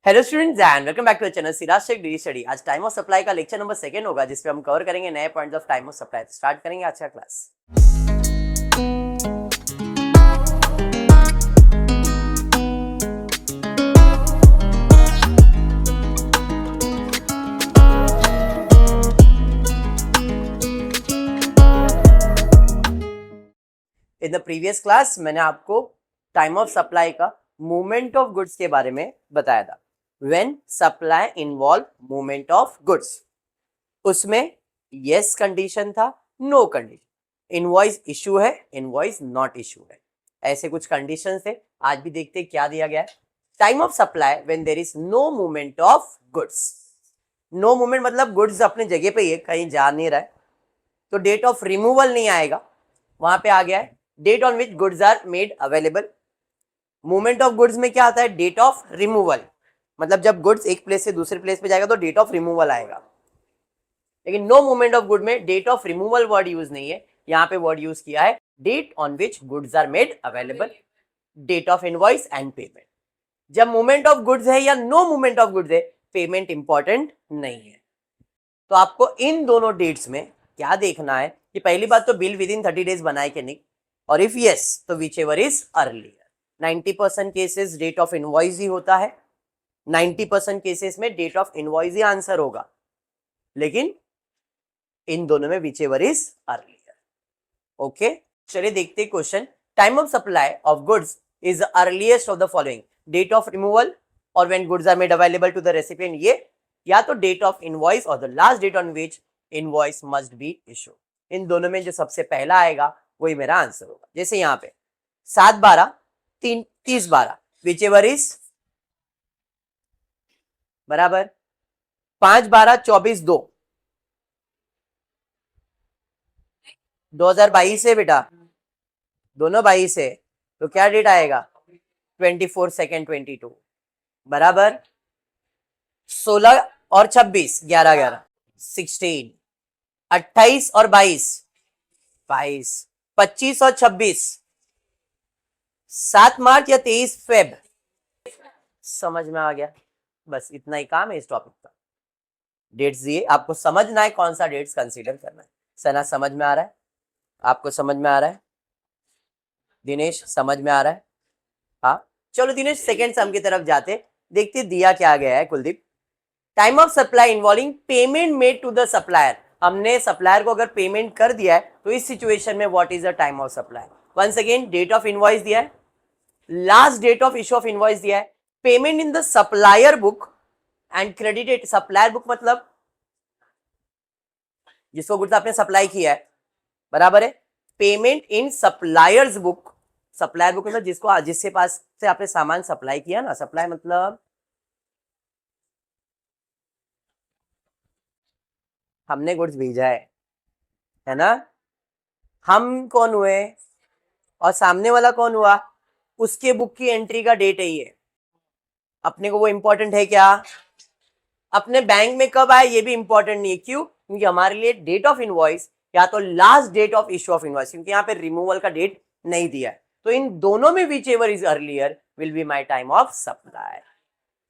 Hello students and welcome back to channel Siraj tech degree study. आज time of supply का lecture number 2 होगा, जिसपे हम कवर करेंगे नए points of time of supply. Start करेंगे आज का class. In the previous class मैंने आपको टाइम ऑफ सप्लाई का मूवमेंट ऑफ गुड्स के बारे में बताया था। When supply involve movement of goods, उसमें यस कंडीशन था, नो कंडीशन, इनवॉइस इशू है, इनवॉइस नॉट इशू है, ऐसे कुछ कंडीशन थे। आज भी देखते हैं क्या दिया गया है। Time of supply when there is no movement of goods. No movement मतलब गुड्स अपने जगह पे ही है, कहीं जा नहीं रहा है, तो डेट ऑफ रिमूवल नहीं आएगा। वहां पे आ गया है date on which goods are made available. Movement of goods में क्या आता है? डेट ऑफ रिमूवल, मतलब जब गुड्स एक प्लेस से दूसरे प्लेस पे जाएगा तो डेट ऑफ रिमूवल आएगा। लेकिन नो मूवमेंट ऑफ गुड में date of removal word use नहीं है, यहाँ पे वर्ड यूज किया है date on which goods are made available, date of invoice and payment. जब मूवमेंट ऑफ गुड्स है या नो मूवमेंट ऑफ गुड्स है, पेमेंट इंपॉर्टेंट नहीं है। तो आपको इन दोनों डेट्स में क्या देखना है कि पहली बात तो बिल विद इन 30 डेज बनाए कि नहीं, और इफ यस तो whichever is earlier. 90% cases date of invoice ही होता है, 90% केसेस में डेट ऑफ इनवॉइस ही आंसर होगा, लेकिन इन दोनों में whichever is earlier. Okay, चलिए देखते हैं question. Time of supply of goods is earliest of the following, date of removal और when goods are made available to the recipient, ये या तो डेट ऑफ इनवॉइस और the last date on which invoice must be issue. इन दोनों में जो सबसे पहला आएगा वही मेरा आंसर होगा। जैसे यहाँ पे 7/12/30/12 विच एवर इज बराबर, 5/12/24/2 2022 है बेटा, दोनों 22 है, तो क्या डेट आएगा? 24/2/22 बराबर 16 और 26 11/11 16, 28 और 22 22, 25 और 26 7 मार्च या 23 फेब। समझ में आ गया? बस इतना ही काम है इस टॉपिक का। डेट्स दिए, आपको समझना है कौन सा डेट्स कंसीडर करना है। सना समझ में आ रहा है? आपको समझ में आ रहा है? दिनेश समझ में आ रहा है? हाँ, चलो दिनेश सेकेंड सम की तरफ जाते, देखते दिया क्या गया है। Kuldeep, time of supply involving payment made to the supplier. हमने सप्लायर को अगर पेमेंट कर दिया है तो इस सिचुएशन में what is the time of supply? Once again date of invoice दिया है, last date of issue of invoice दिया है, payment in the supplier book and credited. Supplier book मतलब जिसको गुड्स आपने सप्लाई किया है, बराबर है। Payment in supplier's book, supplier book मतलब जिसके पास से आपने सामान सप्लाई किया ना। सप्लाई मतलब हमने गुड्स भेजा है ना। हम कौन हुए और सामने वाला कौन हुआ? उसके बुक की एंट्री का डेट है ये। अपने को वो इंपॉर्टेंट है क्या? अपने बैंक में कब आए ये भी इंपॉर्टेंट नहीं है। क्यों? क्योंकि हमारे लिए डेट ऑफ इनवॉइस या तो last date of issue of invoice, क्योंकि यहाँ पे रिमूवल का डेट नहीं दिया है, तो इन दोनों में whichever is earlier will be my time of supply.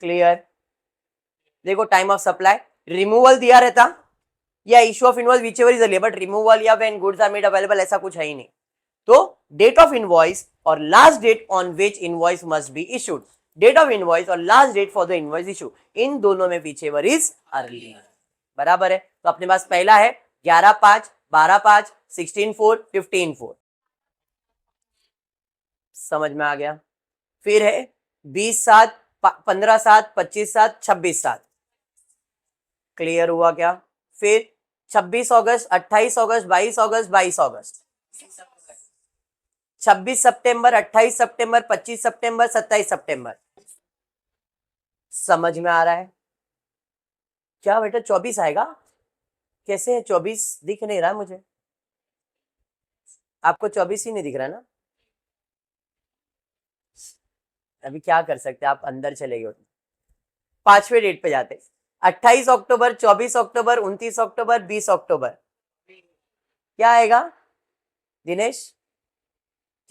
Clear? देखो टाइम ऑफ सप्लाई रिमूवल दिया रहता या issue of invoice, whichever is earlier, but removal या when goods are made available ऐसा कुछ है ही नहीं। तो डेट ऑफ इनवॉइस और last date on which invoice must be issued, date of invoice और last date for the invoice issue, इन दोनों में विच एवर इज अर्लियर। बराबर है। तो अपने पास पहला है 11/5 12/5 16/4 15/4। समझ में आ गया? फिर है 20/7 15/7 25/7 26/7। क्लियर हुआ क्या? फिर 26 अगस्त 28 अगस्त 22 अगस्त 22 अगस्त 26 सितंबर 28 सितंबर 25 सितंबर 27 सितंबर। समझ में आ रहा है क्या बेटा? 24 आएगा? कैसे है 24? दिख नहीं रहा मुझे। आपको 24 ही नहीं दिख रहा ना? अभी क्या कर सकते हैं, आप अंदर चले गए। 5वें डेट पे जाते, 28 अक्टूबर 24 अक्टूबर 29 अक्टूबर 20 अक्टूबर। क्या आएगा दिनेश?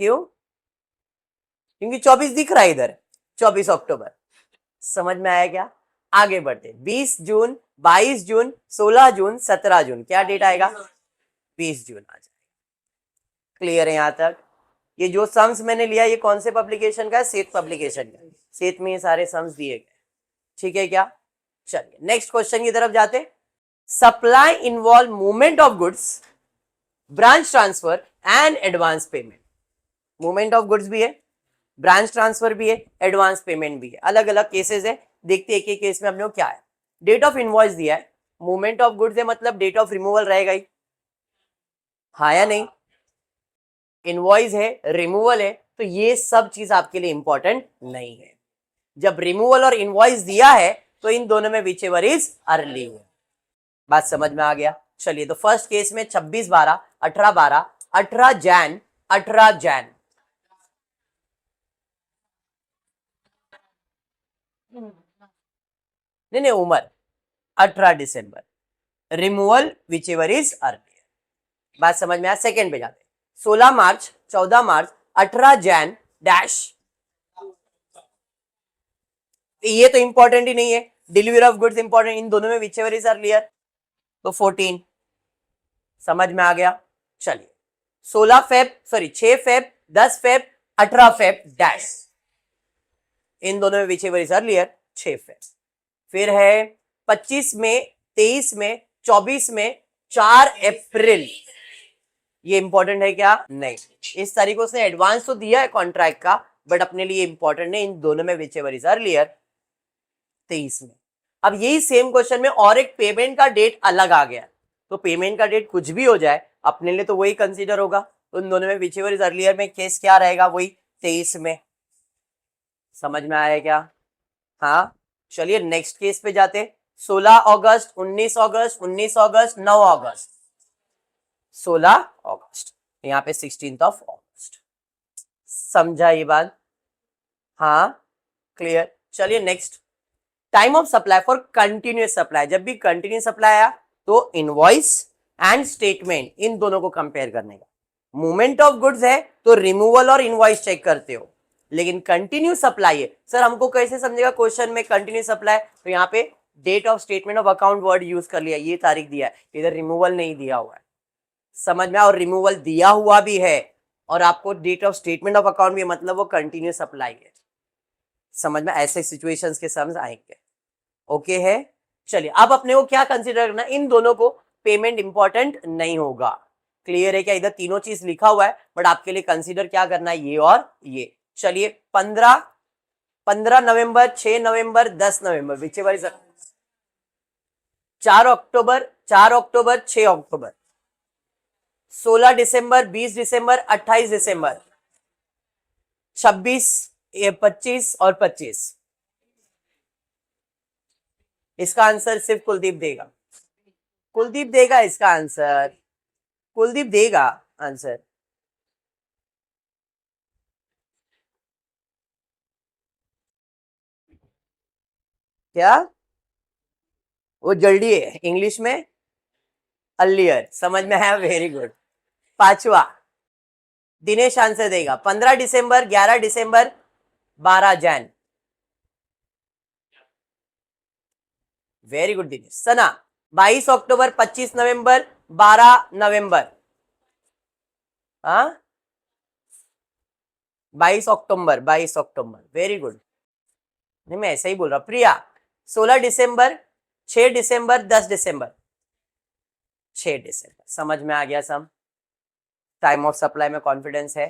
क्यों? क्योंकि 24 दिख रहा है इधर, 24 अक्टूबर। समझ में आया क्या? आगे बढ़ते, 20 जून, 22 जून, 16 जून, 17 जून, क्या डेट आएगा? 20 जून आ जाएगा। क्लियर है यहां तक? ये जो सम्स मैंने लिया ये कौन से पब्लिकेशन का है? सेठ पब्लिकेशन का। सेठ में ये सारे सम्स दिए गए, ठीक है क्या? चलिए नेक्स्ट क्वेश्चन की तरफ जाते। Supply involve movement of goods, branch transfer and advance payment. Movement of goods भी है, ब्रांच ट्रांसफर भी है, एडवांस पेमेंट भी है, अलग अलग केसेस है। देखते एक एक केस में अपने को क्या है। डेट ऑफ इनवॉइस दिया है, मूवमेंट ऑफ गुड्स है मतलब डेट ऑफ रिमूवल रहेगा ही, हाँ या नहीं? इनवॉइस है, रिमूवल है, तो ये सब चीज आपके लिए इंपॉर्टेंट नहीं है। जब रिमूवल और इनवॉइस दिया है तो इन दोनों में विच एवर इज अर्ली है। बात समझ में आ गया? चलिए तो फर्स्ट केस में 26/12, 18/12, 18 जैन, 18 जैन, नहीं उमर 18 दिसंबर, removal whichever is earlier. बात समझ में आया? सेकेंड पे जाते, 16 मार्च, 14 मार्च, 18 जैन डैश, ये तो इंपॉर्टेंट ही नहीं है। डिलीवरी ऑफ गुड्स इंपॉर्टेंट, इन दोनों में विच एवर इज अर्लियर, तो 14। समझ में आ गया? चलिए 16 Feb, sorry 6 Feb, 10 Feb, 18 Feb dash, इन दोनों में whichever is earlier, 6 Feb. फिर है 25 में, 23 में, 24 में, 4 अप्रैल, ये इंपॉर्टेंट है क्या? नहीं। इस तरीके से एडवांस तो दिया है कॉन्ट्रैक्ट का, बट अपने लिए इंपॉर्टेंट नहीं। इन दोनों में विच एवर इज अर्लियर, 23 में। अब यही सेम क्वेश्चन में और एक पेमेंट का डेट अलग आ गया, तो पेमेंट का डेट कुछ भी हो जाए अपने लिए तो वही कंसीडर होगा। तो इन दोनों में विच एवर इज अर्लियर में केस क्या रहेगा? वही 23 में। समझ में आया क्या? हाँ चलिए नेक्स्ट केस पे जाते। 16 अगस्त, 19 अगस्त, 19 अगस्त, 9 अगस्त, 16 अगस्त, यहाँ पे 16th ऑफ अगस्त। समझा ये बात? हाँ क्लियर। चलिए next, time of supply for continuous supply. जब भी कंटिन्यूस सप्लाई आया तो इनवॉइस एंड स्टेटमेंट इन दोनों को कंपेयर करने का। मूवमेंट ऑफ गुड्स है तो रिमूवल और इनवॉइस चेक करते हो, लेकिन कंटिन्यू सप्लाई है सर हमको कैसे समझेगा क्वेश्चन में कंटिन्यू सप्लाई? तो यहाँ पे date of statement of account word use कर लिया, ये तारीख दिया है, इधर रिमूवल नहीं दिया हुआ है। समझ में? और रिमूवल दिया हुआ भी है और आपको date of statement of account भी, मतलब वो कंटिन्यू सप्लाई है। समझ में? ऐसे सिचुएशंस के समझ आएंगे। ओके है। चलिए अब अपने को क्या कंसीडर करना, इन दोनों को पेमेंट इंपॉर्टेंट नहीं होगा। क्लियर है क्या? इधर तीनों चीज लिखा हुआ है बट आपके लिए कंसीडर क्या करना है? ये और ये। चलिए 15 नवंबर, 6 नवंबर, 10 नवंबर, विच एवर इज 4 अक्टूबर, 4 अक्टूबर, 6 अक्टूबर, 16 दिसंबर, 20 दिसंबर, 28 दिसंबर, 26, 25 और 25। इसका आंसर सिर्फ कुलदीप देगा, कुलदीप देगा इसका आंसर, कुलदीप देगा आंसर। क्या? वो जल्दी है, इंग्लिश में अर्लियर। समझ में है? Very good. पांचवा दिनेश आंसर देगा, 15 दिसंबर, 11 दिसंबर, 12 Jan. Very good Dinesh. Sana 22 अक्टूबर, 25 नवंबर, 12 नवंबर, हाँ 22 अक्टूबर, 22 अक्टूबर, वेरी गुड। नहीं मैं ऐसा ही बोल रहा। प्रिया 16 दिसंबर, 6 दिसंबर, 10 दिसंबर, 6 दिसंबर। समझ में आ गया सम? टाइम ऑफ सप्लाई में कॉन्फिडेंस है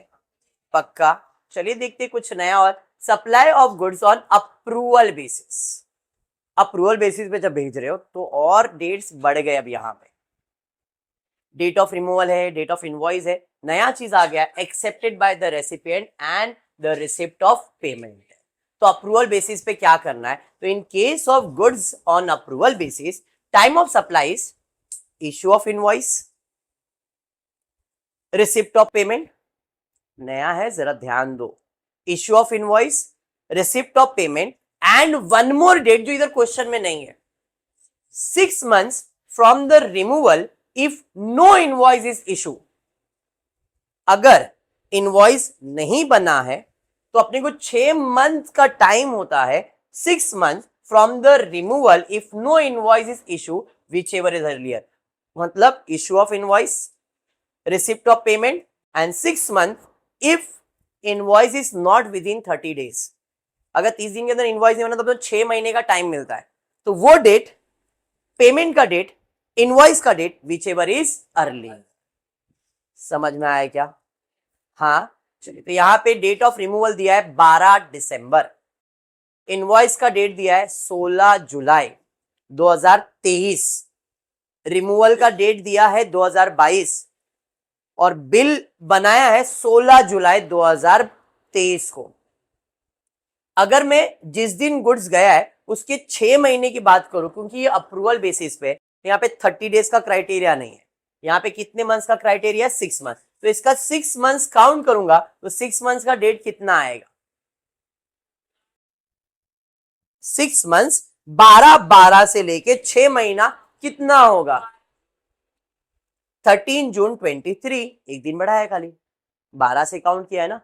पक्का? चलिए देखते कुछ नया और। Supply of goods on approval basis. Approval basis पे जब भेज रहे हो तो और डेट्स बढ़ गए। अब यहाँ पे डेट ऑफ रिमूवल है, डेट ऑफ इनवॉइस है, नया चीज आ गया accepted by the recipient and the receipt of payment. तो अप्रूवल बेसिस पे क्या करना है? तो in case of goods on approval basis, time of supplies, issue of invoice, receipt of payment. नया है जरा ध्यान दो, issue of invoice, receipt of payment and one more date जो इधर क्वेश्चन में नहीं है, 6 months from the removal if no invoice is issue. अगर इनवॉइस नहीं बना है तो अपने को 6 months का टाइम होता है 6 months from the removal if no invoice is issued whichever is earlier. मतलब issue of invoice, receipt of payment and 6 months if invoice is not within 30 days. अगर 30 दिन के अंदर इनवॉइस नहीं बना तो 6 महीने का टाइम मिलता है. तो वो डेट, पेमेंट का डेट, इनवॉइस का date, whichever is early. समझ में आया क्या? हाँ चलिए. तो यहाँ पे डेट ऑफ रिमूवल दिया है 12 दिसंबर, इनवॉइस का डेट दिया है 16 जुलाई 2023, रिमूवल का डेट दिया है 2022 और बिल बनाया है 16 जुलाई 2023 को. अगर मैं जिस दिन गुड्स गया है उसके 6 महीने की बात करूं, क्योंकि ये अप्रूवल बेसिस पे, यहाँ पे 30 डेज का क्राइटेरिया नहीं है, यहाँ पे कितने मंथ्स का क्राइटेरिया? 6 मंथ. तो इसका 6 मंथ्स काउंट करूंगा तो 6 मंथ्स का डेट कितना आएगा? 6 मंथ्स 12 से लेके 6 महीना कितना होगा? 13 जून 23. एक दिन बढ़ा है, खाली 12 से काउंट किया है ना.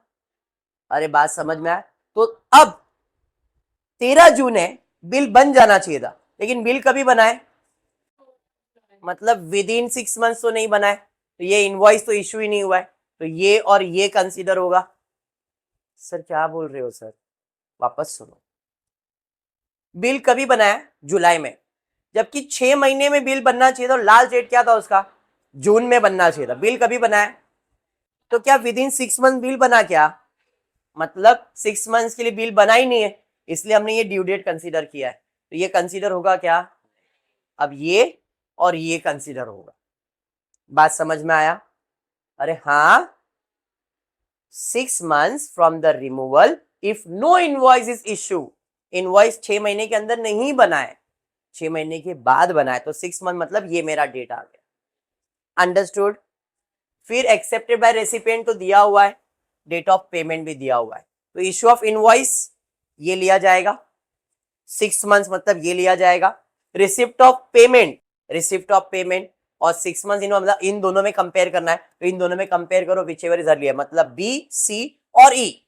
अरे बात समझ में आया? तो अब 13 जून है, बिल बन जाना चाहिए था, लेकिन बिल कभी बनाए? मतलब विद इन 6 मंथ्स तो नहीं बनाए, तो ये इनवॉइस तो इशू ही नहीं हुआ है, तो ये और ये कंसीडर होगा. सर क्या बोल रहे हो सर? वापस सुनो. बिल कभी बनाया? जुलाई में, जबकि 6 महीने में बिल बनना चाहिए था. लास्ट डेट क्या था उसका? जून में बनना चाहिए था. बिल कभी बनाया? तो क्या विद इन 6 मंथ बिल बना? क्या मतलब 6 मंथ्स के लिए बिल बना ही नहीं है, इसलिए हमने ये ड्यू डेट कंसीडर किया है. तो ये कंसीडर होगा क्या? अब ये और ये कंसीडर होगा. बात समझ में आया? अरे हाँ. 6 months from the removal if no invoice is issue. Invoice 6 महीने के अंदर नहीं बना है, 6 महीने के बाद बना है, तो 6 मंथ मतलब ये मेरा डेट आ गया. अंडरस्टूड? फिर एक्सेप्टेड बाय रेसिपिएंट तो दिया हुआ है, डेट ऑफ पेमेंट भी दिया हुआ है, तो इश्यू ऑफ इनवॉइस ये लिया जाएगा, 6 मंथ्स मतलब ये लिया जाएगा. Receipt of payment, receipt of payment और 6 मंथ्स मतलब इन दोनों में कंपेयर करना है, तो इन दोनों में कंपेयर करो विच एवर इज अर्लियर. मतलब बी, सी और ई,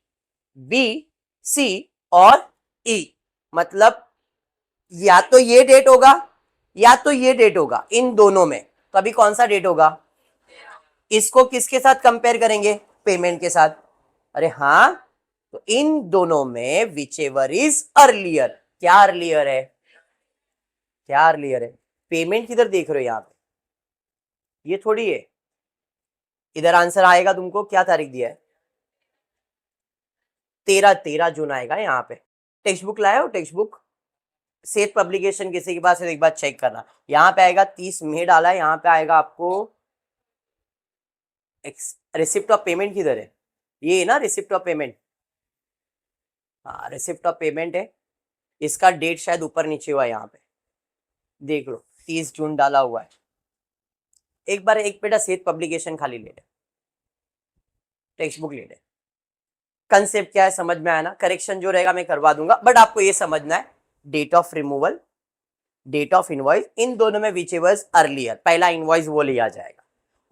बी, सी और ई. मतलब या तो ये डेट होगा या तो ये डेट होगा, इन दोनों में. तो अभी कौन सा डेट होगा? इसको किसके साथ कंपेयर करेंगे? पेमेंट के साथ. अरे हाँ. तो इन दोनों में विच एवर इज अर्लियर. क्या अर्लियर है? क्या अर्लियर है? पेमेंट किधर देख रहे हो? यहां पे ये थोड़ी है. इधर आंसर आएगा तुमको. क्या तारीख दिया है? 13 जून आएगा यहाँ पे. टेक्स्ट बुक लाए हो? टेक्स्ट बुक सेठ पब्लिकेशन किसी के पास है तो एक बार चेक करना. यहाँ पे आएगा 30 मई डाला है, यहाँ पे आएगा आपको रिसिप्ट ऑफ पेमेंट. किधर है? ये है ना रिसिप्ट ऑफ पेमेंट. हाँ रिसिप्ट ऑफ पेमेंट है. इसका डेट शायद ऊपर नीचे हुआ है, यहाँ पे देख लो 30 जून डाला हुआ है. एक बार एक बेटा सेठ पब्लिकेशन खाली ले ले, टेक्स्ट बुक ले ले. कंसेप्ट क्या है समझ में आया ना? करेक्शन जो रहेगा मैं करवा दूंगा, बट आपको ये समझना है date of removal, date of invoice, इन दोनों में विच एवर अर्लियर. पहला इनवॉइस वो लिया जाएगा,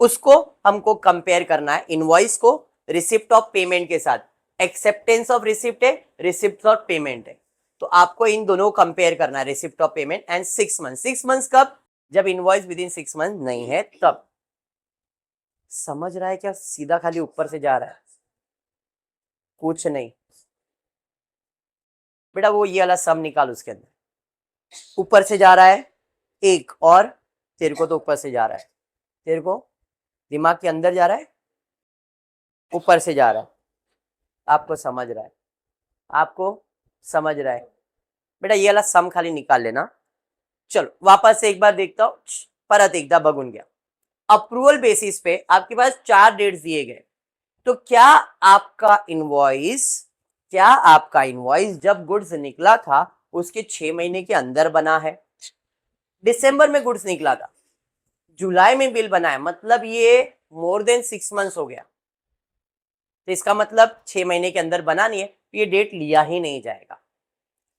उसको हमको कंपेयर करना है इनवॉइस को रिसिप्ट ऑफ पेमेंट के साथ. एक्सेप्टेंस ऑफ रिसिप्ट है, रिसिप्ट ऑफ पेमेंट है, तो आपको इन दोनों को कंपेयर करना है, receipt of payment and 6 month. 6 months कब? जब इनवॉइस विद इन 6 मंथ नहीं है तब. समझ रहा है क्या? सीधा खाली ऊपर से जा रहा है, कुछ नहीं. बेटा वो ये वाला सम निकाल, उसके अंदर ऊपर से जा रहा है एक, और तेरे को तो ऊपर से जा रहा है, तेरे को दिमाग के अंदर जा रहा है, ऊपर से जा रहा है. आपको समझ रहा है? आपको समझ रहा है? बेटा ये वाला सम खाली निकाल लेना. चलो वापस से एक बार देखता हूं. परत एकदा बघून गया. अप्रूवल बेसिस पे आपके पास 4 डेट्स दिए गए, तो क्या आपका इनवॉइस जब गुड्स निकला था उसके 6 महीने के अंदर बना है? दिसंबर में गुड्स निकला था, जुलाई में बिल बना है, मतलब ये मोर देन 6 मंथ्स हो गया, तो इसका मतलब 6 महीने के अंदर बना नहीं है, तो ये डेट लिया ही नहीं जाएगा.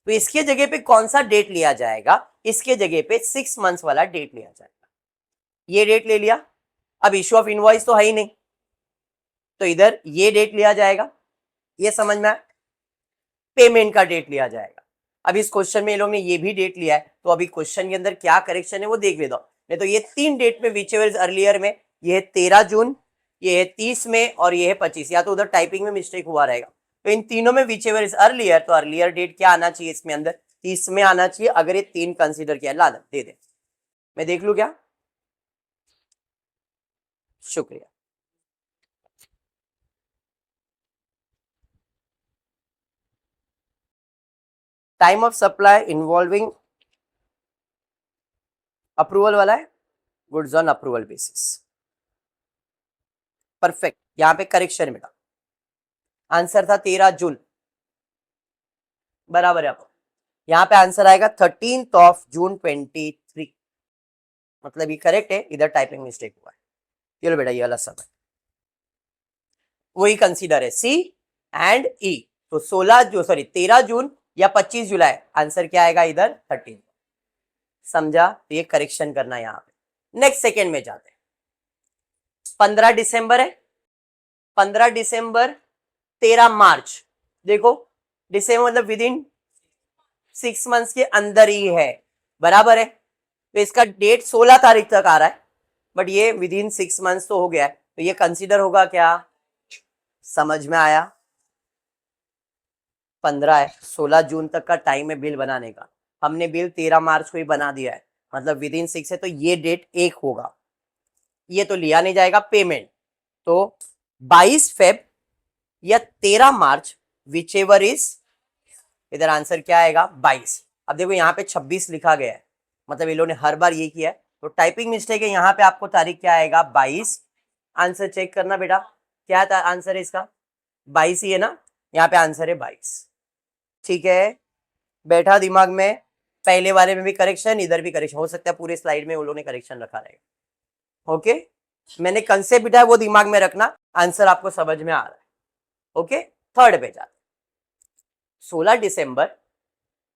तो इसके जगह पे कौन सा डेट लिया जाएगा? इसके जगह पे 6 मंथ्स वाला डेट लिया जाएगा. ये डेट ले लिया. अब इश्यू ऑफ इनवॉइस तो है ही नहीं, तो इधर ये डेट लिया जाएगा. ये समझ में आया? पेमेंट का डेट लिया जाएगा. अब इस क्वेश्चन में ये लोग ने ये भी डेट लिया है, तो अभी क्वेश्चन के अंदर क्या करेक्शन है वो देख लेता हूँ। नहीं तो ये 3 डेट में विच एवर इज अर्लियर में, ये है 13 जून, ये है 30 में और ये है 25, या तो उधर टाइपिंग में मिस्टेक हुआ रहेगा। तो इन तीनों में विच एवर इज अर्लियर, तो अर्लियर डेट क्या आना चाहिए इसमें अंदर, 30 में आना चाहिए। अगर ये 3 कंसिडर किया, ला दे दे, मैं देख लू क्या, शुक्रिया। Time of supply involving approval वाला है, goods on approval basis, perfect. यहां पे करेक्शन बेटा, आंसर था 13 जून, बराबर है। आपको यहाँ पे आंसर आएगा 13 जून 23, मतलब ये करेक्ट है, इधर टाइपिंग मिस्टेक हुआ है। चलो बेटा ये वाला सब है, वही कंसीडर है सी एंड ई। तो 13 जून या 25 जुलाई, आंसर क्या आएगा इधर 13, समझा। तो ये करेक्शन करना है यहाँ पे। नेक्स्ट सेकेंड में जाते हैं, 15 दिसंबर है, 15 दिसंबर 13 मार्च, देखो दिसंबर मतलब विद इन 6 मंथ्स के अंदर ही है, बराबर है। तो इसका डेट 16 तारीख तक आ रहा है, बट ये विद इन 6 मंथ्स तो हो गया है, तो ये कंसीडर होगा क्या, समझ में आया। 15 है, 16 जून तक का टाइम है बिल बनाने का, हमने बिल 13 मार्च को ही बना दिया है, मतलब विद इन 6 है, तो ये डेट 1 होगा, ये तो लिया नहीं जाएगा पेमेंट। तो 22 फेब या 13 मार्च, विच एवर इज, इधर आंसर क्या आएगा 22। अब देखो यहाँ पे 26 लिखा गया है, मतलब ये लोगों ने हर बार ये किया है, तो टाइपिंग मिस्टेक है। यहाँ पे आपको तारीख क्या आएगा 22, आंसर चेक करना बेटा, क्या था आंसर है इसका 22 ही है ना, यहाँ पे आंसर है 22, ठीक है। बैठा दिमाग में, पहले वाले में भी करेक्शन, इधर भी करेक्शन, हो सकता है पूरे स्लाइड में उन लोगों ने करेक्शन रखा रहेगा। ओके, मैंने कंसेप्ट बिठाया वो दिमाग में रखना, आंसर आपको समझ में आ रहा है। ओके, थर्ड पे जाते, 16 दिसंबर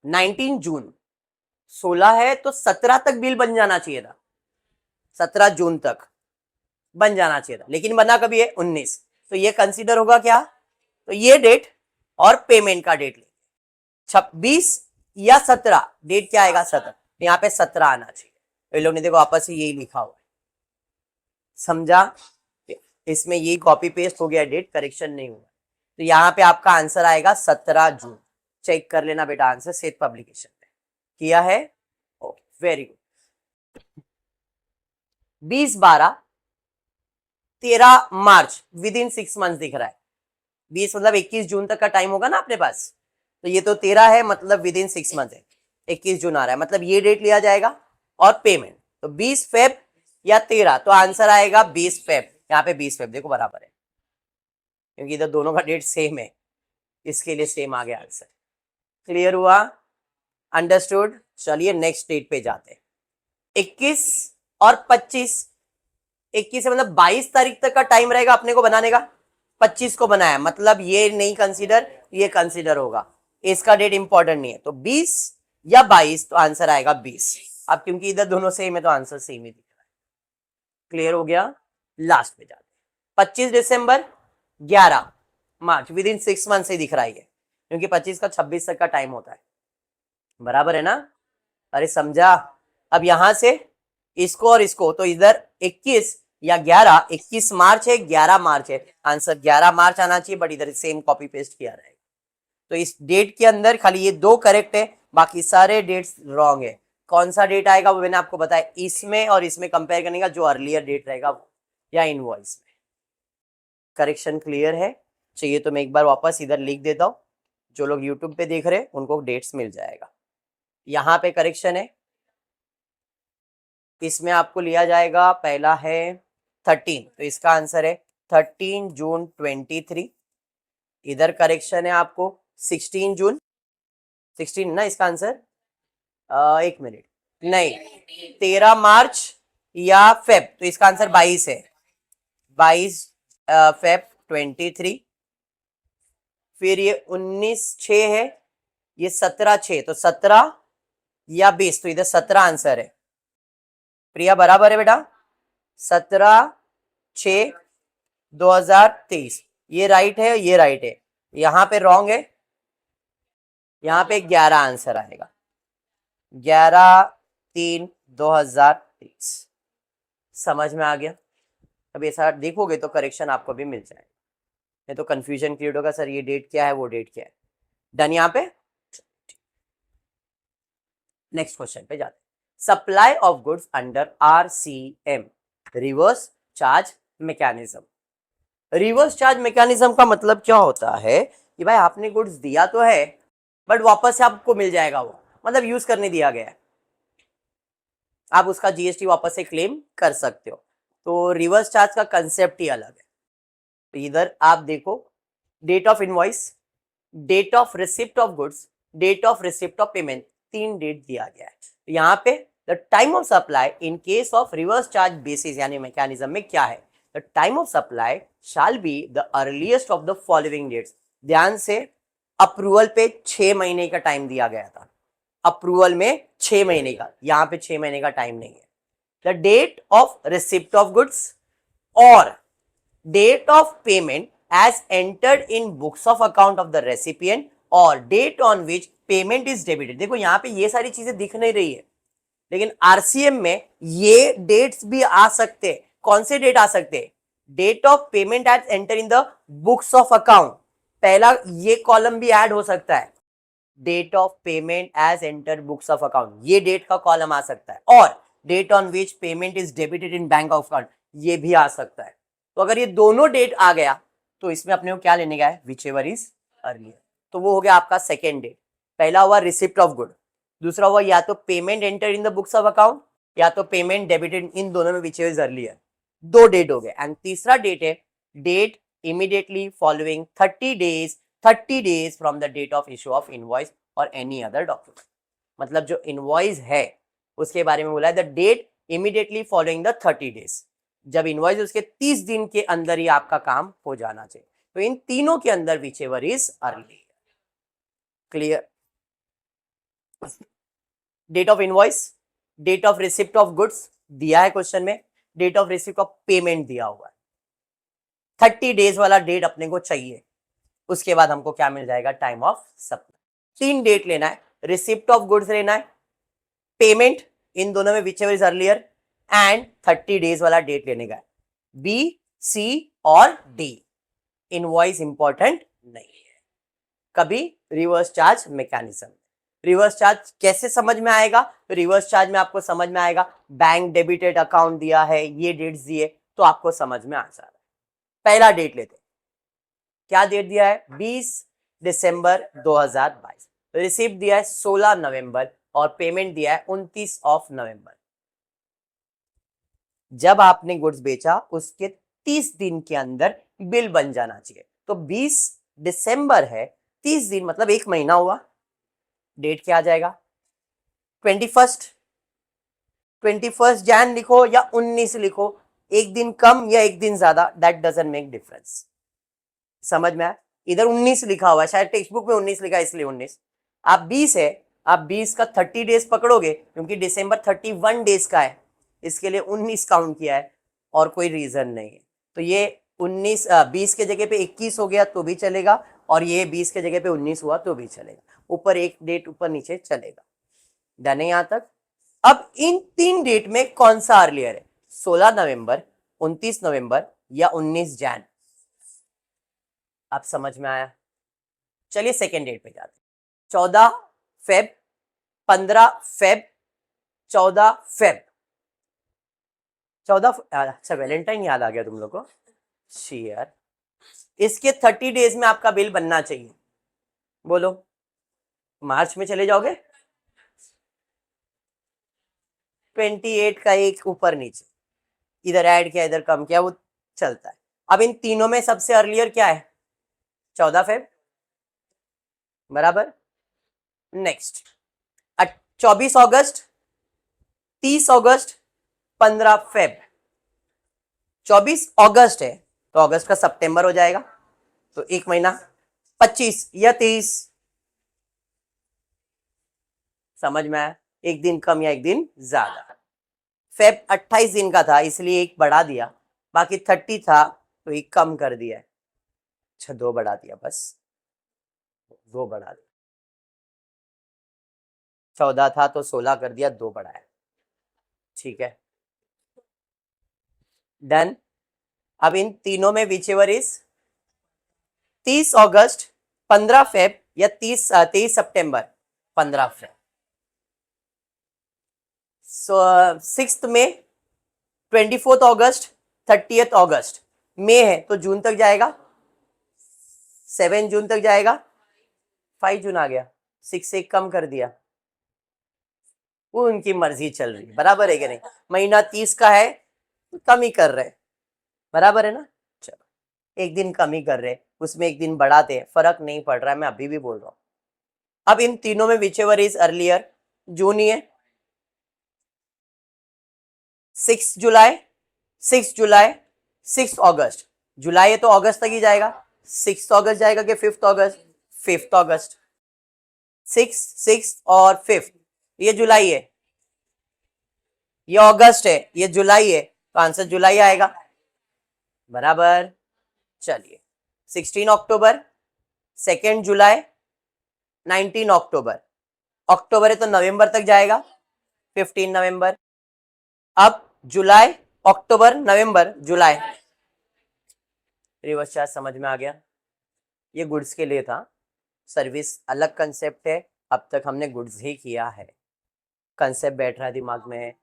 19 जून, 16 है तो 17 तक बिल बन जाना चाहिए था, 17 जून तक बन जाना चाहिए था, लेकिन बना कभी है 19, तो ये कंसीडर होगा क्या, तो ये डेट और पेमेंट का डेट ले 26 या 17, डेट क्या आएगा 17, तो यहाँ पे 17 आना चाहिए। तो लोग ने देखो आपस में यही लिखा हुआ है, समझा। इसमें यही कॉपी पेस्ट हो गया, डेट करेक्शन नहीं हुआ, तो यहाँ पे आपका आंसर आएगा 17 जून। चेक कर लेना बेटा आंसर सेट पब्लिकेशन में किया है, okay very good. 20-12-13 March, with in 6 month दिख रहा है, 20 मतलब 21 जून तक का टाइम होगा ना अपने पास, तो ये तो 13 है, मतलब विद इन 6 मंथ है, 21 जून आ रहा है, मतलब ये डेट लिया जाएगा और पेमेंट, तो 20 फेब या 13, तो आंसर आएगा 20 फेब, यहाँ पे 20 फेब देखो बराबर है, क्योंकि इधर दोनों का डेट सेम है, इसके लिए सेम आ गया आंसर। क्लियर हुआ, अंडरस्टूड। चलिए नेक्स्ट डेट पे जाते हैं, 21 और 25, 21 से मतलब 22 तारीख तक का टाइम रहेगा अपने को बनाने का, 25 को बनाया, मतलब ये नहीं कंसीडर, ये कंसीडर होगा, इसका डेट इंपॉर्टेंट नहीं है, तो 20 या 22, तो आंसर आएगा 20। अब क्योंकि इधर दोनों सेम है तो आंसर सेम ही दिख रहा है। क्लियर हो गया, लास्ट पे जाते, 25 दिसंबर 11 मार्च, विद इन 6 मंथ से दिख रहा है, क्योंकि 25 का 26 तक का टाइम होता है, बराबर है ना, अरे समझा। अब यहां से इसको और इसको, तो इधर 21 या 11, 21 मार्च है 11 मार्च है, आंसर 11 मार्च आना चाहिए, बट इधर सेम कॉपी पेस्ट किया रहेगा, तो इस डेट के अंदर खाली ये 2 करेक्ट है, बाकी सारे डेट्स रॉन्ग है। कौन सा डेट आएगा वो मैंने आपको बताया, इसमें और इसमें कंपेयर करने का, जो अर्लियर डेट रहेगा वो, या इनवॉइस में। करेक्शन क्लियर है, चाहिए तो मैं एक बार वापस इधर लिख देता हूँ, जो लोग यूट्यूब पे देख रहे हैं उनको डेट्स मिल जाएगा। यहाँ पे करेक्शन है, इसमें आपको लिया जाएगा, पहला है 13, तो इसका आंसर है 13 जून 23। इधर करेक्शन है आपको 16 जून, 16 ना इसका आंसर, एक मिनट, नहीं 13 मार्च या फेब, तो इसका आंसर 22 है, 22 फेब 23। फिर ये 19/6 है, ये 17/6, तो 17 या 20, तो इधर 17 आंसर है। प्रिया बराबर है बेटा, 17/6/2023, ये राइट है, ये राइट है, यहाँ पे रॉन्ग है, यहाँ पे 11 आंसर आएगा, 11/3/2023। समझ में आ गया? अब ऐसा देखोगे तो करेक्शन आपको भी मिल जाएगा, नहीं तो कंफ्यूजन क्रिएट होगा, सर ये डेट क्या है, वो डेट क्या है। डन यहाँ पे। नेक्स्ट क्वेश्चन पे जाते हैं। Supply of goods under RCM, reverse charge mechanism. Reverse charge mechanism का मतलब क्या होता है कि भाई आपने गुड्स दिया तो है बट वापस से आपको मिल जाएगा वो, मतलब यूज करने दिया गया है, आप उसका GST वापस से क्लेम कर सकते हो। तो रिवर्स चार्ज का कंसेप्ट ही अलग है। तो इधर आप देखो, date of invoice, date of receipt of goods, date of receipt of payment, 3 date दिया गया है। तो यहाँ पे the time of supply in case of reverse charge basis यानी मैकेनिज्म में क्या है, the time of supply shall be the earliest of the following dates. ध्यान से, अप्रूवल पे 6 महीने का टाइम दिया गया था, अप्रूवल में 6 महीने का, यहाँ पे 6 महीने का टाइम नहीं है। The date of receipt of goods और date of payment as entered in books of account of the recipient और date on which payment is debited। देखो यहाँ पे ये सारी चीजें दिख नहीं रही है, लेकिन RCM में ये डेट्स भी आ सकते हैं। कौन से डेट आ सकते हैं? Date of payment as enter in the books of account, पहला ये कॉलम भी ऐड हो सकता है, date of payment as enter books of account, ये डेट का कॉलम आ सकता है, और date on which payment is debited in bank of account, ये भी आ सकता है। तो अगर ये दोनों डेट आ गया तो इसमें अपने को क्या लेने का है, विच एवर इज अर्लियर। तो वो हो गया आपका सेकेंड डेट। पहला हुआ रिसिप्ट ऑफ गुड, दूसरा हुआ या तो payment enter in the books of account या तो पेमेंट डेबिटेड, इन दोनों में whichever is earlier, 2 date हो गए। एंड तीसरा डेट है date immediately following 30 days from the date of issue of invoice और एनी अदर डॉक्यूमेंट। मतलब जो इनवॉइस है उसके बारे में बोला है the date immediately following the 30 days, जब इनवॉइस उसके 30 दिन के अंदर ही आपका काम हो जाना चाहिए। तो इन तीनों के अंदर whichever is early. Clear? Date of invoice, date of receipt of goods दिया है क्वेश्चन में, date of receipt of payment दिया हुआ है, 30 डेज वाला डेट अपने को चाहिए। उसके बाद हमको क्या मिल जाएगा, टाइम ऑफ सप्लाई। 3 डेट लेना है, रिसिप्ट ऑफ गुड्स लेना है, पेमेंट, इन दोनों में whichever is earlier, and 30 days वाला डेट लेने का है, बी, सी और डी। इनवॉइस इंपॉर्टेंट नहीं है। कभी reverse charge mechanism. Reverse charge कैसे समझ में आएगा? रिवर्स चार्ज में आपको समझ में आएगा, बैंक डेबिटेड अकाउंट दिया है, ये डेट्स दिए तो आपको समझ में आ जा रहा है। पहला डेट लेते, क्या डेट दिया है, 20 दिसंबर 2022, रिसिप्ट दिया है 16 नवंबर और पेमेंट दिया है 29 ऑफ नवंबर। जब आपने गुड्स बेचा उसके 30 दिन के अंदर बिल बन जाना चाहिए। तो 20 दिसंबर है, 30 दिन मतलब 1 महीना हुआ, डेट क्या आ जाएगा, 21 जैन लिखो या 19 लिखो, एक दिन कम या एक दिन ज्यादा, दैट डजंट मेक डिफरेंस। समझ में आया? इधर 19 लिखा हुआ है, शायद टेक्स्ट बुक में 19 लिखा है इसलिए 19। आप 20 है, आप 20 का 30 डेज पकड़ोगे क्योंकि दिसंबर 31 डेज का है, इसके लिए 19 काउंट किया है और कोई रीजन नहीं है। तो ये 20 के जगह पे 21 हो गया तो भी चलेगा, और ये 20 के जगह पे 19 हुआ तो भी चलेगा, ऊपर एक डेट ऊपर नीचे चलेगा। डन है यहां तक? अब इन 3 डेट में कौन सा अर्लियर है, 16 नवंबर, 29 नवंबर या 19 जैन? आप समझ में आया? चलिए सेकेंड डेट पे जाते हैं। 14 फेब, 15 फेब, 14 फेब, 14, अच्छा वैलेंटाइन याद आ गया तुम लोग को, शेयर। इसके 30 डेज में आपका बिल बनना चाहिए। बोलो, मार्च में चले जाओगे, 28 का एक ऊपर नीचे, इधर ऐड किया इधर कम किया, वो चलता है। अब इन तीनों में सबसे अर्लियर क्या है, 14 फेब, बराबर। नेक्स्ट 24 अगस्त, 30 अगस्त, 15 फेब। 24 अगस्त है तो अगस्त का सितंबर हो जाएगा, तो 1 महीना, 25 या 23। समझ में आया? एक दिन कम या एक दिन ज्यादा। फेब 28 दिन का था इसलिए 1 बढ़ा दिया, बाकी 30 था तो 1 कम कर दिया, अच्छा 2 बढ़ा दिया, बस 2 बढ़ा दिया। 14 था तो 16 कर दिया, 2 बढ़ाया, ठीक है, डन। अब इन तीनों में whichever is 30 August, 15 Feb या 23 सितंबर, 15 फेब। 6 में, 24 अगस्त, 30 अगस्त, मई है तो जून तक जाएगा, 7 जून तक जाएगा, 5 जून आ गया, 6 से 1 कम कर दिया, वो उनकी मर्जी चल रही है, बराबर है कि नहीं, महीना 30 का है तो कम ही कर रहे, बराबर है ना, चलो 1 दिन कम ही कर रहे, उसमें 1 दिन बढ़ाते, फर्क नहीं पड़ रहा है, मैं अभी भी बोल रहा हूं। अब इन तीनों में विच एवर इज अर्लियर, जून ही है, 6 जुलाई, 6 जुलाई, 6 अगस्त, जुलाई है तो अगस्त तक ही जाएगा, 6 अगस्त जाएगा कि 5 अगस्त, 5 अगस्त, 6, 6 और 5, ये जुलाई है, ये अगस्त है, ये जुलाई है, तो आंसर जुलाई आएगा, बराबर। चलिए 16 अक्टूबर, 2 जुलाई, 19 अक्टूबर, अक्टूबर है तो नवंबर तक जाएगा, 15 नवंबर। अब जुलाई, अक्टूबर, नवंबर, जुलाई, रिवर्स चार्ज समझ में आ गया, ये गुड्स के लिए था, सर्विस अलग कंसेप्ट है, अब तक हमने गुड्स ही किया है, कंसेप्ट बैठ रहा है दिमाग में,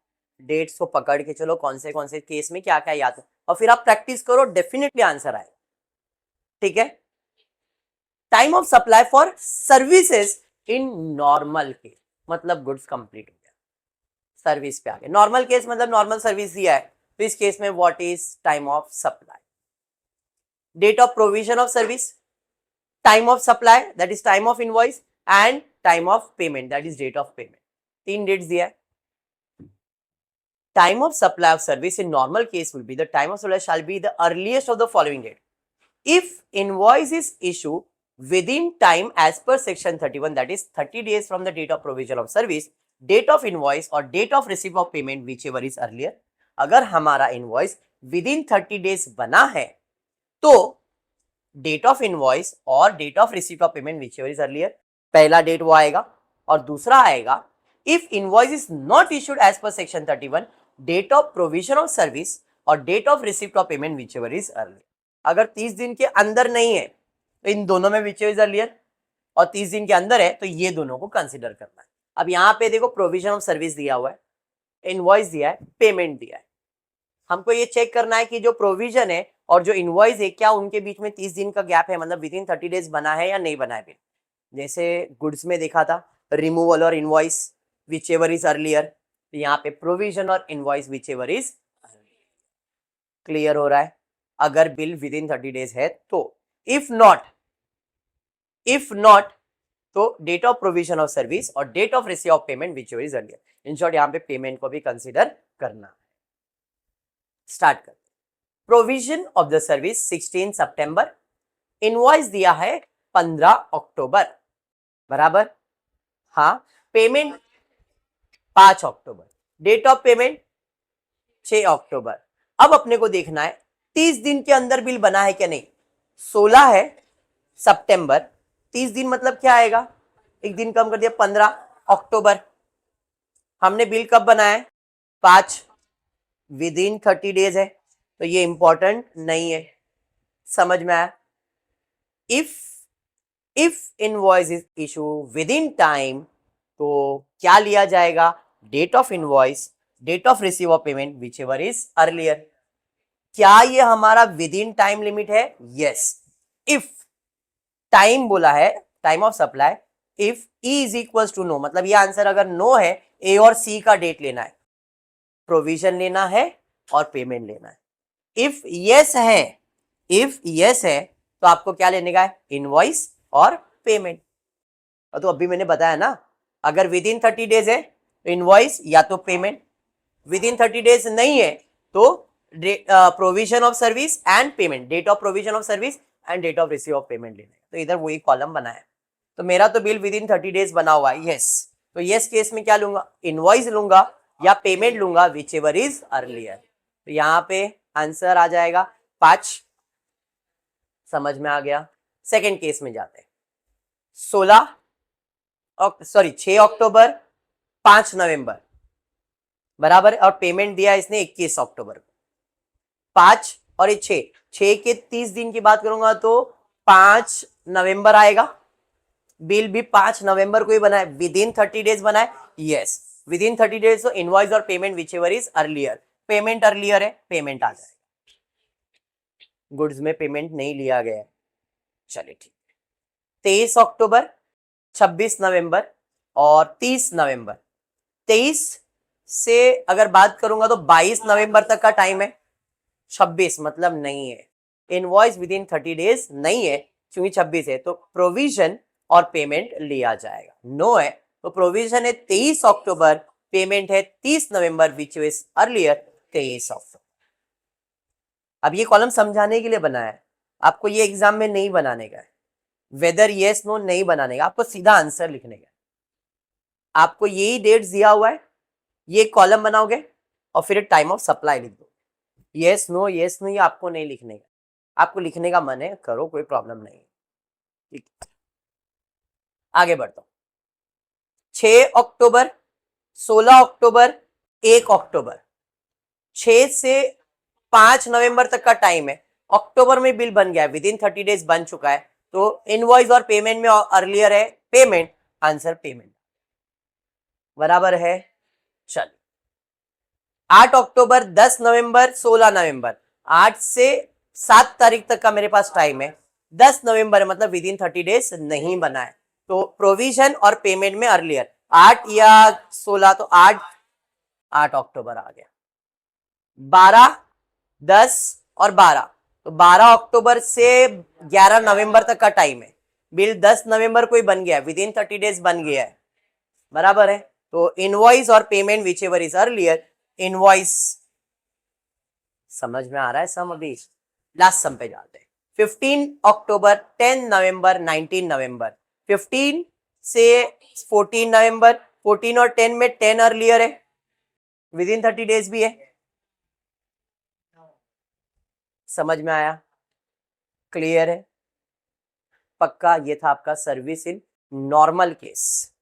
डेट्स को पकड़ के चलो कौन से केस में क्या क्या याद है, और फिर आप प्रैक्टिस करो, डेफिनेटली आंसर आएगा, ठीक है। Time of supply for services in normal case, मतलब गुड्स कंप्लीट हो गया, सर्विस पे आ गया, नॉर्मल केस मतलब नॉर्मल सर्विस दिया है, तो इस केस में what is time of supply, date of provision of service, time of supply that is time of invoice, and time of payment that is date of payment, 3 dates दिया है। Time of supply of service in normal case will be, the time of supply shall be the earliest of the following date. If invoice is issued within time as per section 31, that is 30 days from the date of provision of service, date of invoice or date of receipt of payment whichever is earlier. अगर हमारा invoice within 30 days बना है तो date of invoice और date of receipt of payment whichever is earlier, पहला date वो आएगा, और दूसरा आएगा if invoice is not issued as per section 31, date of provision of service और date of receipt of payment whichever is earlier. अगर 30 दिन के अंदर नहीं है तो इन दोनों में विच एवर इज अर्लियर, और 30 दिन के अंदर है तो ये दोनों को कंसिडर करना है। अब यहाँ पे देखो प्रोविजन ऑफ सर्विस दिया हुआ है, इनवॉइस दिया है, पेमेंट दिया है, हमको ये चेक करना है कि जो प्रोविजन है और जो इनवॉइस है क्या उनके बीच में 30 दिन का गैप है, मतलब विद इन 30 डेज बना है या नहीं बना है। जैसे गुड्स में देखा था रिमूवल और invoice whichever is earlier, तो यहाँ पे प्रोविजन और invoice whichever is, clear हो रहा है। अगर बिल विद इन 30 डेज है तो, इफ नॉट तो date of provision of service और date of receive of payment whichever is earlier. In short यहाँ पे पेमेंट को भी कंसिडर करना है। स्टार्ट करते, प्रोविजन ऑफ द सर्विस 16 सितंबर, इनवॉइस दिया है 15 अक्टूबर, बराबर, हाँ, पेमेंट 5 अक्टूबर, डेट ऑफ पेमेंट 6 अक्टूबर। अब अपने को देखना है 30 दिन के अंदर बिल बना है क्या नहीं। 16 है सितंबर, 30 दिन मतलब क्या आएगा, एक दिन कम कर दिया, 15 अक्टूबर। हमने बिल कब बनाया है, 5, विद इन 30 डेज है, तो ये इंपॉर्टेंट नहीं है, समझ में आया। If invoice is issue within time तो क्या लिया जाएगा, date of invoice, date of receive of payment whichever is earlier. क्या ये हमारा विद इन टाइम लिमिट है, यस। इफ टाइम बोला है, time of supply, if E is equal to no, मतलब ये आंसर अगर नो है, ए और सी का डेट लेना है, प्रोविजन लेना है और पेमेंट लेना है। इफ यस है तो आपको क्या लेने का है, इनवॉइस और पेमेंट। तो अभी मैंने बताया ना, अगर विद इन 30 डेज है तो इनवॉइस या तो पेमेंट, विद इन 30 डेज नहीं है तो provision of service and payment, date of provision of service and date of receive of payment लेना है। तो इधर वही कॉलम बना है, तो मेरा तो बिल विद इन 30 डेज बना हुआ है, यस। तो यस केस में क्या लूंगा, इनवॉइस लूंगा या पेमेंट लूंगा, विच एवर इज अर्लियर। तो यहाँ पे आंसर आ जाएगा 5, समझ में आ गया। सेकेंड केस में जाते हैं, 6 अक्टूबर 5 नवंबर बराबर, और पेमेंट दिया इसने 21 अक्टूबर को। 5 और ये 6 के 30 दिन की बात करूंगा तो 5 नवंबर आएगा। बिल भी 5 नवंबर को ही बनाए, विद इन 30 डेज बनाए। Yes, with in 30 days. तो इनवॉइस और payment whichever is earlier, payment earlier है, पेमेंट आ जाएगा। गुड्स में पेमेंट नहीं लिया गया है, चलिए ठीक है। 23 अक्टूबर, 26 नवंबर और 30 नवंबर। 23 से अगर बात करूंगा तो 22 नवंबर तक का टाइम है। 26 मतलब नहीं है, इनवॉइस विद इन 30 डेज नहीं है, क्योंकि 26 है तो प्रोविजन और पेमेंट लिया जाएगा। नो है तो प्रोविजन है 23 अक्टूबर, पेमेंट है 30 नवंबर विच इज अर्लियर 23 अक्टूबर। अब ये कॉलम समझाने के लिए बनाया है, आपको ये एग्जाम में नहीं बनाने का है, वेदर येस नो नहीं बनाने का, आपको सीधा आंसर लिखने का है। आपको यही डेट्स दिया हुआ है, ये कॉलम बनाओगे और फिर टाइम ऑफ सप्लाई लिख दो। येस नो ये आपको नहीं लिखने का, आपको लिखने का मन है करो, कोई प्रॉब्लम नहीं। ठीक, आगे बढ़ता हूं। 6 अक्टूबर, 16 अक्टूबर, 1 अक्टूबर। 6 से 5 नवंबर तक का टाइम है। अक्टूबर में बिल बन गया, विद इन 30 डेज बन चुका है, तो इनवॉइस और पेमेंट में अर्लियर है पेमेंट, आंसर पेमेंट बराबर है। चल 8 अक्टूबर, 10 नवंबर, 16 नवंबर। 8 से 7 तारीख तक का मेरे पास टाइम है। 10 नवंबर मतलब विद इन 30 डेज नहीं बना है, तो प्रोविजन और पेमेंट में अर्लियर 8 या 16, तो 8 अक्टूबर आ गया। 12, 10 और 12, तो 12 अक्टूबर से 11 नवंबर तक का टाइम है। बिल 10 नवंबर को ही बन गया, विद इन 30 डेज बन गया है, बराबर है। तो इनवॉइस और payment whichever is earlier, invoice. समझ में आ रहा है सम? अभी लास्ट सम पे जाते हैं। 15 अक्टूबर, 10 नवंबर, 19 नवंबर। 15 से 14 नवंबर, 14 और 10 में 10 अर्लियर है, विद इन 30 डेज भी है। समझ में आया? क्लियर है? पक्का? ये था आपका service in normal case.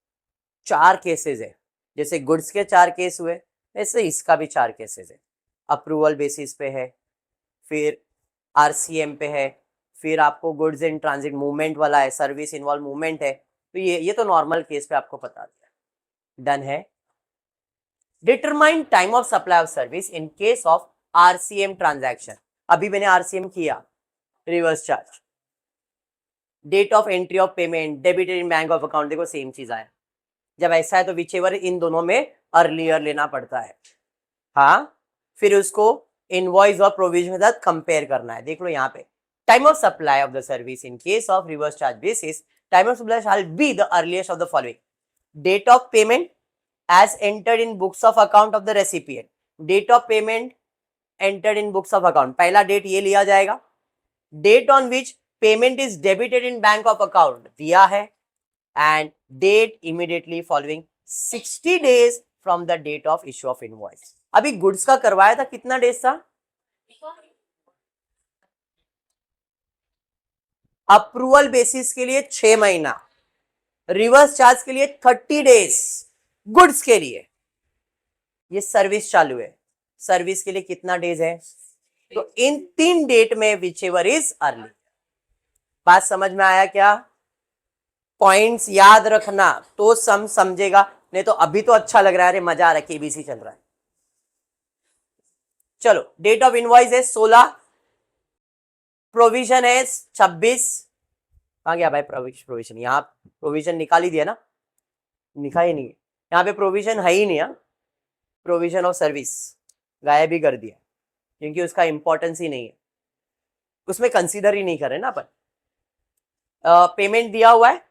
4 cases है, जैसे गुड्स के 4 केस हुए, ऐसे इसका भी 4 केसेस है। अप्रूवल बेसिस पे है, फिर आरसीएम पे है, फिर आपको गुड्स इन ट्रांजिट मूवमेंट वाला है, सर्विस इन्वॉल्व मूवमेंट है। तो ये तो नॉर्मल केस पे आपको पता दिया। डन है। Determine time of supply of service in case of RCM transaction. अभी मैंने आरसीएम किया, reverse charge. Date of entry of payment, debited in bank of account, देखो सेम चीज आया। जब ऐसा है तो विचेवर इन दोनों में अर्लियर लेना पड़ता है। हाँ, फिर उसको इनवॉइस और प्रोविजन के साथ कंपेयर करना है। देख लो यहाँ पे, time of supply of the service in case of reverse charge basis, time of supply shall be the earliest of the following. Date of payment as entered in books of account of the recipient, date of payment entered in books of account, पहला date ये लिया जाएगा। Date on which payment is debited in bank of account दिया है, and date immediately following 60 days from the date of issue of invoice. अभी goods का करवाया था, कितना डेज था? अप्रूवल बेसिस के लिए 6 महीना, रिवर्स चार्ज के लिए 30 डेज, गुड्स के लिए ये सर्विस चालू है, सर्विस के लिए कितना डेज है? तो इन 3 डेट में विचेवर इज अर्ली। बात समझ में आया क्या? पॉइंट्स याद रखना तो सम समझेगा, नहीं तो अभी तो अच्छा लग रहा है, अरे मजा आ रहा है, केबीसी चल रहा है। चलो, डेट ऑफ इनवॉइस है 16, प्रोविजन है 26। कहां गया भाई प्रोविजन? यहाँ प्रोविजन निकाल ही दिया ना, लिखा ही नहीं है यहाँ पे, प्रोविजन है ही नहीं। प्रोविजन ऑफ सर्विस गायब ही कर दिया, क्योंकि उसका इंपॉर्टेंस ही नहीं है, उसमें कंसीडर ही नहीं कर रहे ना अपन। पेमेंट दिया हुआ है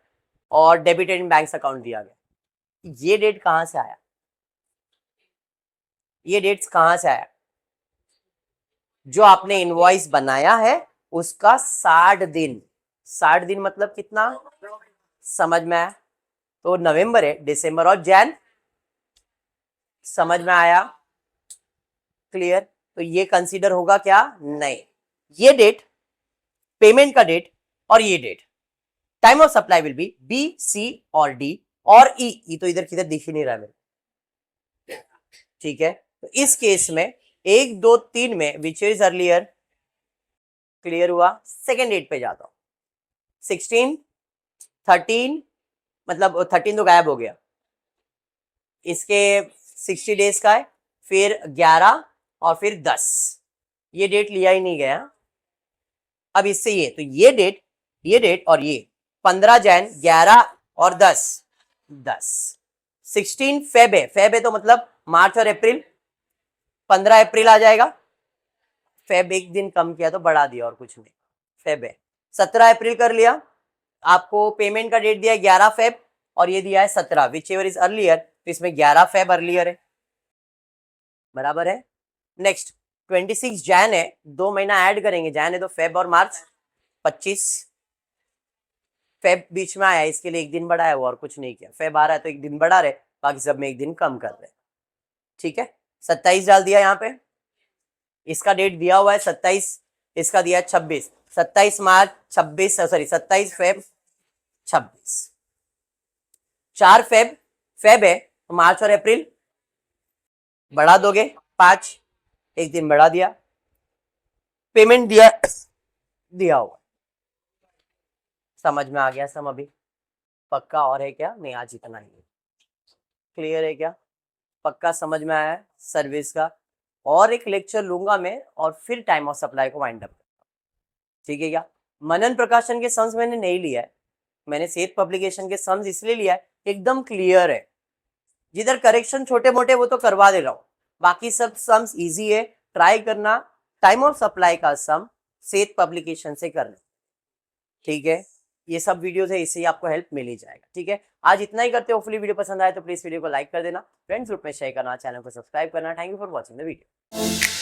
और डेबिटेड इन बैंक अकाउंट दिया गया। ये डेट कहां से आया? ये डेट्स कहां से आया? जो आपने इनवॉइस बनाया है उसका 60 दिन। 60 दिन मतलब कितना? समझ में आया? तो नवंबर है, दिसंबर और जैन। समझ में आया? क्लियर? तो ये कंसीडर होगा क्या? नहीं। ये डेट, पेमेंट का डेट और ये date, time of supply will be B, C और डी और ई। ई तो इधर किधर दिख ही नहीं रहा है मेरे, ठीक है, तो इस केस में 1 2 3 में विच इज अर्लियर, क्लियर हुआ। सेकेंड डेट पे जाता हूं, 16 13, मतलब 13 तो गायब हो गया, इसके 60 डेज का है, फिर 11 और फिर 10, ये डेट लिया ही नहीं गया। अब इससे ये, तो ये डेट और ये 15 जैन, 11 और 10, 16 फेब है तो मतलब मार्च और अप्रैल, 15 अप्रैल आ जाएगा, फेब एक दिन कम किया तो बढ़ा दिया और कुछ नहीं, फेब है। 17 अप्रैल कर लिया, आपको पेमेंट का डेट दिया है 11 फेब और ये दिया है 17, विच एवर इज अर्लियर, तो इसमें 11 फेब अर्लियर है, बराबर है। नेक्स्ट 26 जैन है, 2 महीना ऐड करेंगे, जैन है तो फेब और मार्च, 25 फेब बीच में आया, इसके लिए एक दिन बढ़ाया हुआ और कुछ नहीं किया, फेब आ रहा है तो एक दिन बढ़ा रहे, बाकी सब में एक दिन कम कर रहे, ठीक है। 27 डाल दिया यहाँ पे, इसका डेट दिया हुआ है 27, इसका दिया है 26, 27 मार्च 26, सॉरी 27 फेब 26, 4 फेब है तो मार्च और अप्रैल बढ़ा दोगे 5, एक दिन बढ़ा दिया, पेमेंट दिया हुआ, समझ में आ गया सब अभी? पक्का और है क्या? नहीं, आज इतना ही, क्लियर है क्या? पक्का समझ में आया है सर्विस का? और एक लेक्चर लूंगा मैं और फिर टाइम ऑफ सप्लाई को वाइंड अप, ठीक है क्या? मनन प्रकाशन के सम्स मैंने नहीं लिया है, मैंने सेठ पब्लिकेशन के सम्स इसलिए लिया है, एकदम क्लियर है, जिधर करेक्शन छोटे मोटे वो तो करवा दे रहा हूँ, बाकी सब सम्स इजी है, ट्राई करना टाइम ऑफ सप्लाई का सम सेठ पब्लिकेशन से करना, ठीक है। ये सब वीडियोस है, इससे ही आपको हेल्प मिल ही जाएगा, ठीक है। आज इतना ही करते हो, होपफुली वीडियो पसंद आए तो प्लीज वीडियो को लाइक कर देना, फ्रेंड्स ग्रुप में शेयर करना, चैनल को सब्सक्राइब करना। Thank you for watching the video.